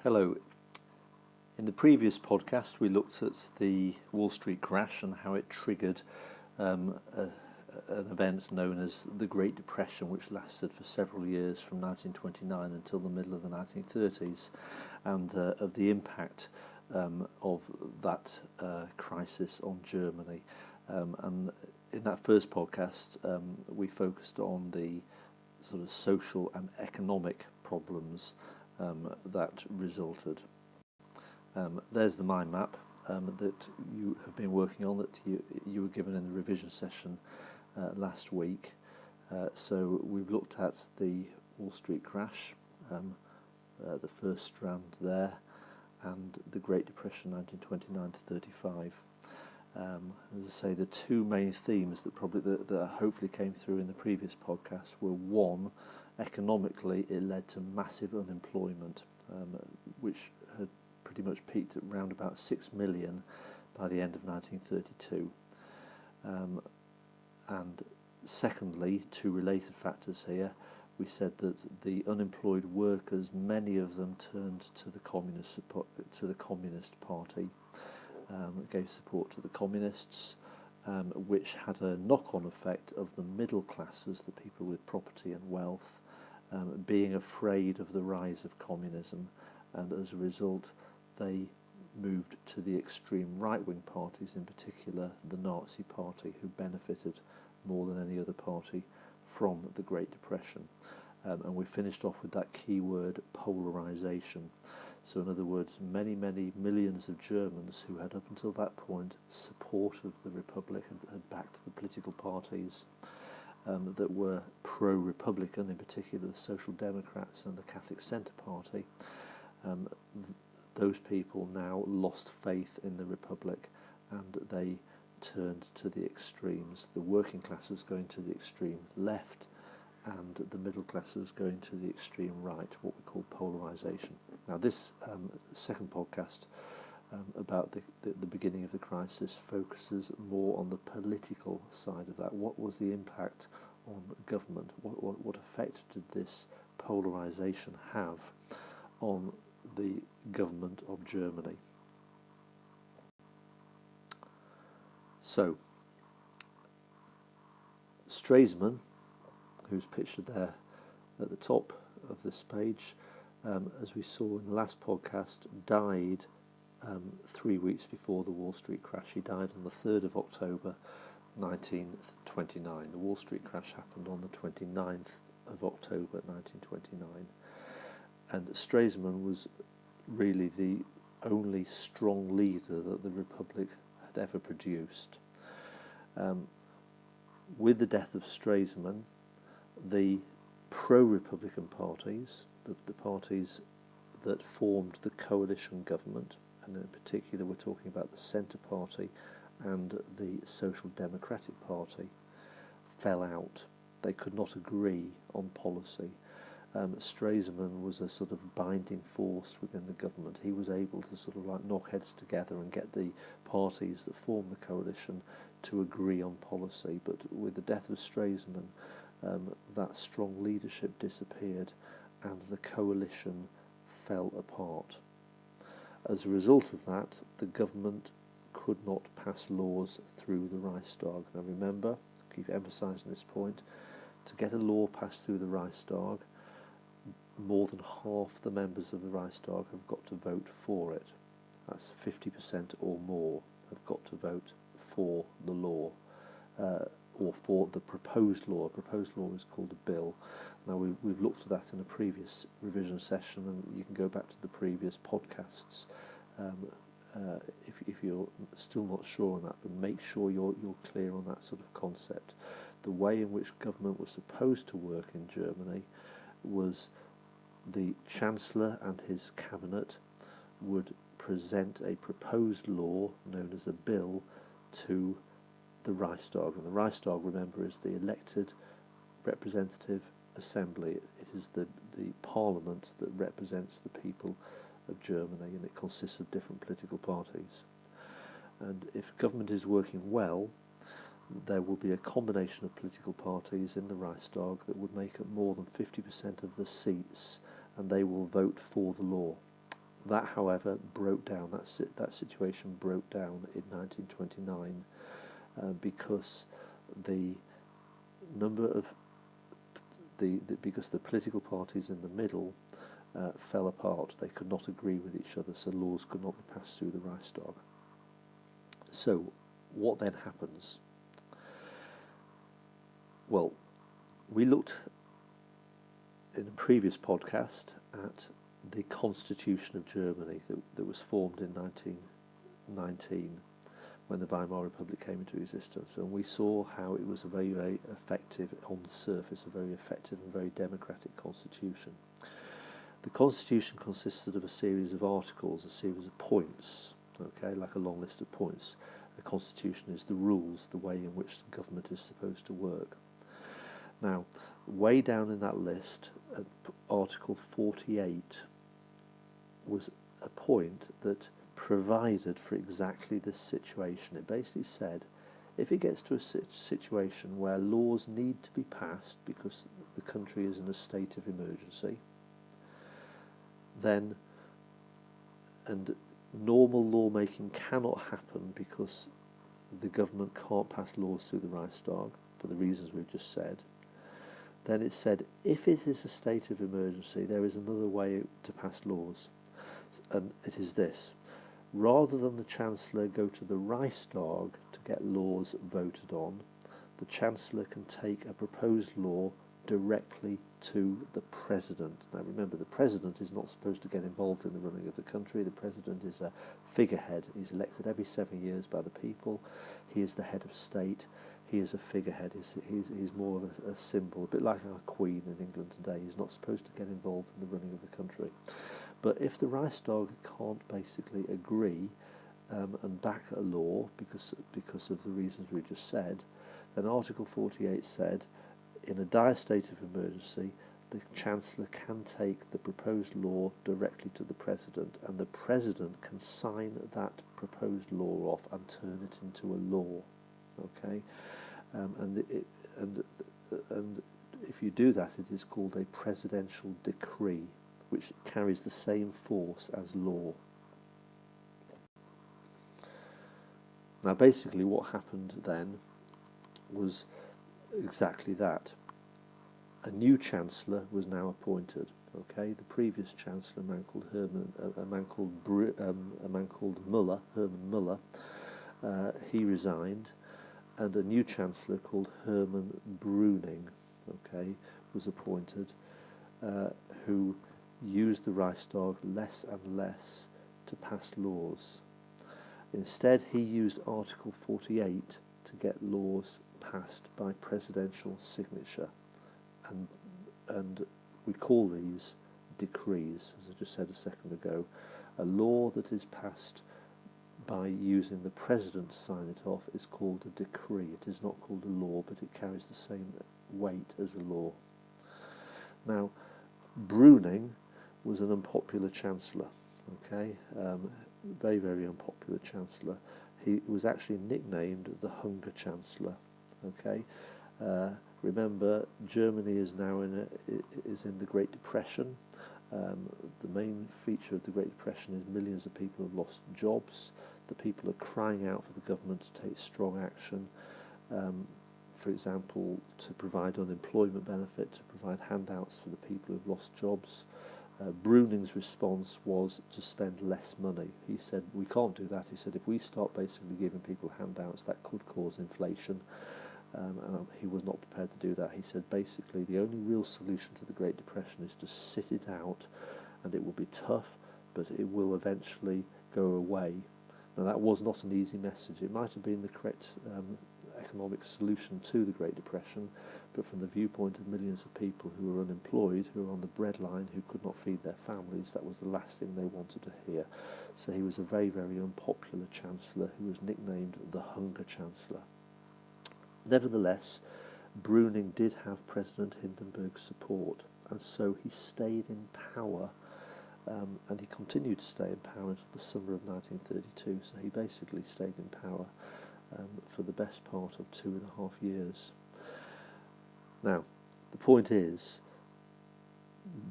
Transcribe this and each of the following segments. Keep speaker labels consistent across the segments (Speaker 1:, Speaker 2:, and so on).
Speaker 1: Hello. In the previous podcast, we looked at the Wall Street crash and how it triggered an event known as the Great Depression, which lasted for several years from 1929 until the middle of the 1930s, and of the impact of that crisis on Germany. And in that first podcast, we focused on the sort of social and economic problems that resulted. There's the mind map that you have been working on, that you were given in the revision session last week. So we've looked at the Wall Street crash, the first strand there, and the Great Depression 1929 to 35. As I say, the two main themes that hopefully came through in the previous podcast were: one, economically, it led to massive unemployment, which had pretty much peaked at around about 6 million by the end of 1932. And secondly, two related factors here. We said that the unemployed workers, many of them turned to the Communist Party, gave support to the Communists, which had a knock-on effect of the middle classes, the people with property and wealth, being afraid of the rise of communism, and as a result they moved to the extreme right-wing parties, in particular the Nazi Party, who benefited more than any other party from the Great Depression. And we finished off with that key word, polarisation. So in other words, many millions of Germans who had up until that point supported the Republic, had backed the political parties that were pro-Republican, in particular the Social Democrats and the Catholic Centre Party. Those people now lost faith in the Republic, and they turned to the extremes. The working classes going to the extreme left, and the middle classes going to the extreme right, what we call polarisation. Now this second podcast about the beginning of the crisis focuses more on the political side of that. What was the impact on government? What effect did this polarisation have on the government of Germany? So, Stresemann, who's pictured there at the top of this page, as we saw in the last podcast, died 3 weeks before the Wall Street crash. He died on the 3rd of October 1929. The Wall Street crash happened on the 29th of October 1929. And Stresemann was really the only strong leader that the Republic had ever produced. With the death of Stresemann, the pro-Republican parties, the parties that formed the coalition government, and in particular we're talking about the Centre Party and the Social Democratic Party, fell out. They could not agree on policy. Stresemann was a sort of binding force within the government. He was able to sort of like knock heads together and get the parties that formed the coalition to agree on policy. But with the death of Stresemann, that strong leadership disappeared and the coalition fell apart. As a result of that, the government could not pass laws through the Reichstag. Now remember, I keep emphasising this point, to get a law passed through the Reichstag, more than half the members of the Reichstag have got to vote for it. That's 50% or more have got to vote for the law, or for the proposed law. A proposed law is called a bill. Now we've looked at that in a previous revision session, and you can go back to the previous podcasts if you're still not sure on that, but make sure you're clear on that sort of concept. The way in which government was supposed to work in Germany was the Chancellor and his cabinet would present a proposed law known as a bill to the Reichstag. And the Reichstag, remember, is the elected representative assembly. It is the parliament that represents the people of Germany, and it consists of different political parties. And if government is working well, there will be a combination of political parties in the Reichstag that would make up more than 50% of the seats, and they will vote for the law. That, however, broke down. That situation broke down in 1929 because the number of because the political parties in the middle fell apart. They could not agree with each other, so laws could not be passed through the Reichstag. So, what then happens? Well, we looked in a previous podcast at the Constitution of Germany that was formed in 1919 when the Weimar Republic came into existence, and we saw how it was a very, very effective, on the surface, a very effective and very democratic constitution. The constitution consisted of a series of articles, a series of points, okay, like a long list of points. A constitution is the rules, the way in which the government is supposed to work. Now, way down in that list, at Article 48 was a point that provided for exactly this situation. It basically said, if it gets to a situation where laws need to be passed because the country is in a state of emergency, then, and normal lawmaking cannot happen because the government can't pass laws through the Reichstag for the reasons we've just said, then it said, if it is a state of emergency, there is another way to pass laws, and it is this. Rather than the Chancellor go to the Reichstag to get laws voted on, the Chancellor can take a proposed law directly to the President. Now remember, the President is not supposed to get involved in the running of the country. The President is a figurehead. He's elected every 7 years by the people. He is the head of state. He is a figurehead. He's more of a symbol, a bit like our Queen in England today. He's not supposed to get involved in the running of the country. But if the Reichstag can't basically agree and back a law because of the reasons we just said, then Article 48 said, in a dire state of emergency, the Chancellor can take the proposed law directly to the President, and the President can sign that proposed law off and turn it into a law. Okay, and if you do that, it is called a presidential decree, which carries the same force as law. Now basically what happened then was exactly that. A new Chancellor was now appointed. Okay, the previous Chancellor, a man called Müller, Hermann Müller, he resigned, and a new Chancellor called Hermann Bruning, okay, was appointed, who used the Reichstag less and less to pass laws. Instead, he used Article 48 to get laws passed by presidential signature, and we call these decrees, as I just said a second ago. A law that is passed by using the President to sign it off is called a decree. It is not called a law, but it carries the same weight as a law. Now, Bruning was an unpopular Chancellor, okay, very, very unpopular Chancellor. He was actually nicknamed the Hunger Chancellor, okay. Remember, Germany is now in the Great Depression. The main feature of the Great Depression is millions of people have lost jobs. The people are crying out for the government to take strong action, for example, to provide unemployment benefit, to provide handouts for the people who have lost jobs. Bruning's response was to spend less money. He said, we can't do that. He said, if we start basically giving people handouts, that could cause inflation. And he was not prepared to do that. He said, basically, the only real solution to the Great Depression is to sit it out, and it will be tough, but it will eventually go away. Now, that was not an easy message. It might have been the correct economic solution to the Great Depression, but from the viewpoint of millions of people who were unemployed, who were on the breadline, who could not feed their families, that was the last thing they wanted to hear. So he was a very, very unpopular Chancellor who was nicknamed the Hunger Chancellor. Nevertheless, Bruning did have President Hindenburg's support, and so he stayed in power, and he continued to stay in power until the summer of 1932, so he basically stayed in power for the best part of 2.5 years. Now, the point is,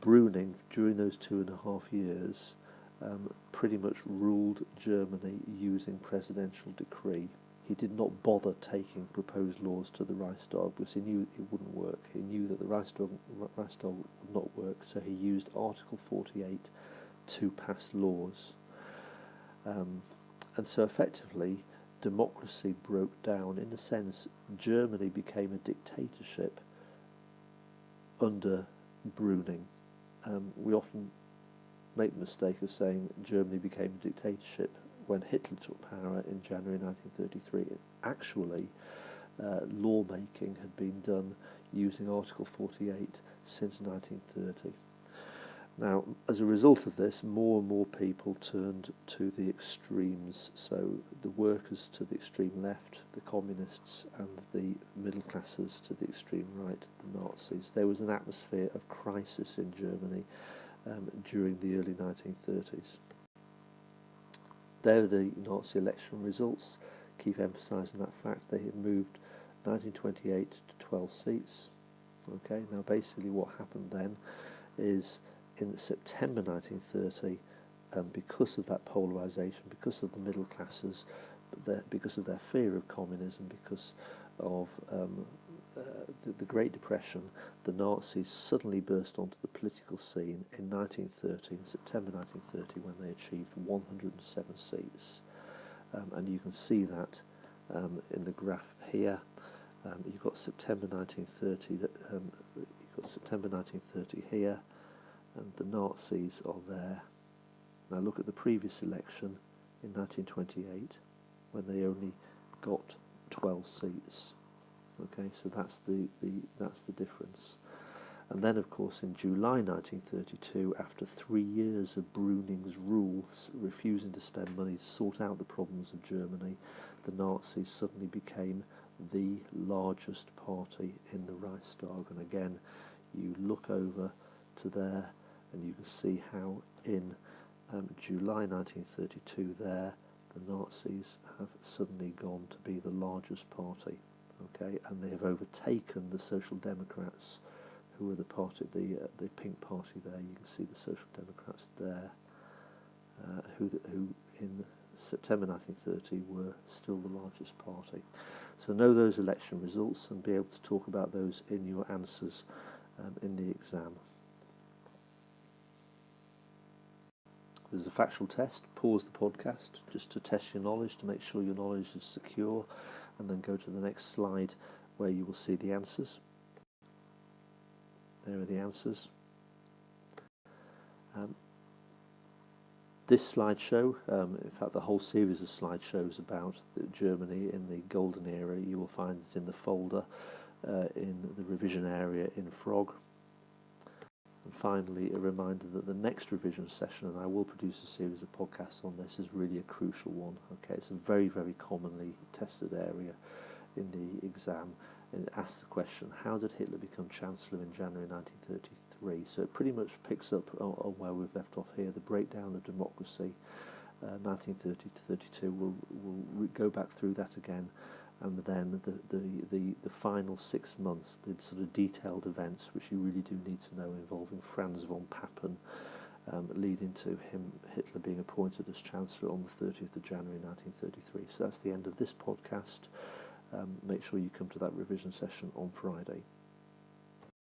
Speaker 1: Bruning, during those 2.5 years, pretty much ruled Germany using presidential decree. He did not bother taking proposed laws to the Reichstag because he knew it wouldn't work. He knew that the Reichstag would not work, so he used Article 48 to pass laws. And so effectively, democracy broke down. In a sense, Germany became a dictatorship under Bruning. We often make the mistake of saying Germany became a dictatorship when Hitler took power in January 1933. Actually, lawmaking had been done using Article 48 since 1930. Now, as a result of this, more and more people turned to the extremes. So the workers to the extreme left, the communists, and the middle classes to the extreme right, the Nazis. There was an atmosphere of crisis in Germany during the early 1930s. There are the Nazi election results. Keep emphasising that fact. They had moved 1928 to 12 seats. Okay, now basically what happened then is in September 1930, because of that polarisation, because of the middle classes, because of their fear of communism, because of the Great Depression, the Nazis suddenly burst onto the political scene in 1930, in September 1930, when they achieved 107 seats. And you can see that in the graph here. You've got September 1930. You've got September 1930 here, and the Nazis are there. Now look at the previous election in 1928, when they only got 12 seats. Okay, so that's the difference. And then, of course, in July 1932, after 3 years of Bruning's rule, refusing to spend money to sort out the problems of Germany, the Nazis suddenly became the largest party in the Reichstag. And again, you look over to there, and you can see how in July 1932 there, the Nazis have suddenly gone to be the largest party. Okay, and they have overtaken the Social Democrats, who are the pink party there. You can see the Social Democrats there, who in September 1930 were still the largest party. So know those election results and be able to talk about those in your answers in the exam. There's a factual test. Pause the podcast just to test your knowledge, to make sure your knowledge is secure, and then go to the next slide where you will see the answers. There are the answers. This slideshow, in fact the whole series of slideshows about Germany in the golden era, you will find it in the folder in the revision area in Frog. And finally, a reminder that the next revision session, and I will produce a series of podcasts on this, is really a crucial one. Okay, it's a very, very commonly tested area in the exam. And it asks the question, how did Hitler become Chancellor in January 1933? So it pretty much picks up on where we've left off here, the breakdown of democracy, 1930 to 32. We'll go back through that again. And then the final 6 months, the sort of detailed events which you really do need to know, involving Franz von Papen, leading to Hitler being appointed as Chancellor on the 30th of January 1933. So that's the end of this podcast. Make sure you come to that revision session on Friday.